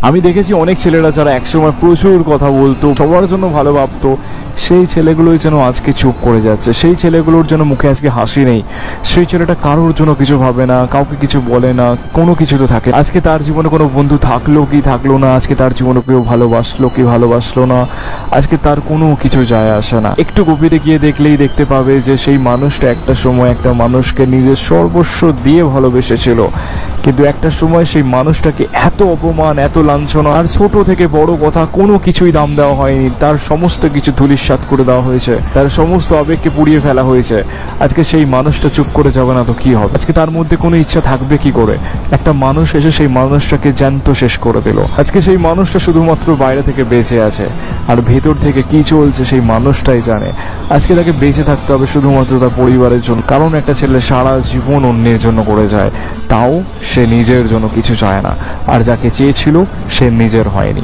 আমি দেখেছি অনেক ছেলেরা যারা একসময় প্রচুর কথা বলতো, সবার জন্য ভালো ভাবতো, সেই ছেলেগুলোই যেন আজকে চুপ করে যাচ্ছে। সেই ছেলেগুলোর জন্য মুখে আজকে হাসি নেই। সেই ছেলেটা কারোর জন্য কিছু ভাবে না, কাউকে কিছু বলে না, কোনো কিছুতে থাকে। আজকে তার জীবনে কোনো বন্ধু থাকলো কি থাকলো না, আজকে তার জীবনে কেউ ভালোবাসলো কি ভালোবাসলো না, আজকে তার কোনো কিছু যায় আসে না। একটু গভীরে গিয়ে দেখলেই দেখতে পাবে যে সেই মানুষটা একটা সময় একটা মানুষকে নিজের সর্বস্ব দিয়ে ভালোবেসেছিল, কিন্তু একটা সময় সেই মানুষটাকে এত অপমান, এত লাঞ্ছনা, আর ছোট থেকে বড় কথা কোনো কিছুই দাম দেওয়া হয়নি। তার সমস্ত কিছু ধূলিসাৎ করে দেওয়া হয়েছে, তার সমস্ত আবেগকে পুড়িয়ে ফেলা হয়েছে। আজকে সেই মানুষটা চুপ করে যাবে না তো কি হবে? আজকে তার মধ্যে কোনো ইচ্ছা থাকবে কি করে? একটা মানুষ এসে সেই মানুষটাকে জ্যান্ত শেষ করে দিল। আজকে সেই মানুষটা শুধুমাত্র বাইরে থেকে বেঁচে আছে, আর ভেতর থেকে কি চলছে সেই মানুষটাই জানে। আজকে তাকে বেঁচে থাকতে হবে শুধুমাত্র তার পরিবারের জন্য। কারণ একটা ছেলে সারা জীবন অন্যের জন্য করে যায়, তাও সে নিজের জন্য কিছু চায় না, আর যাকে চেয়েছিল সে নিজের হয়নি।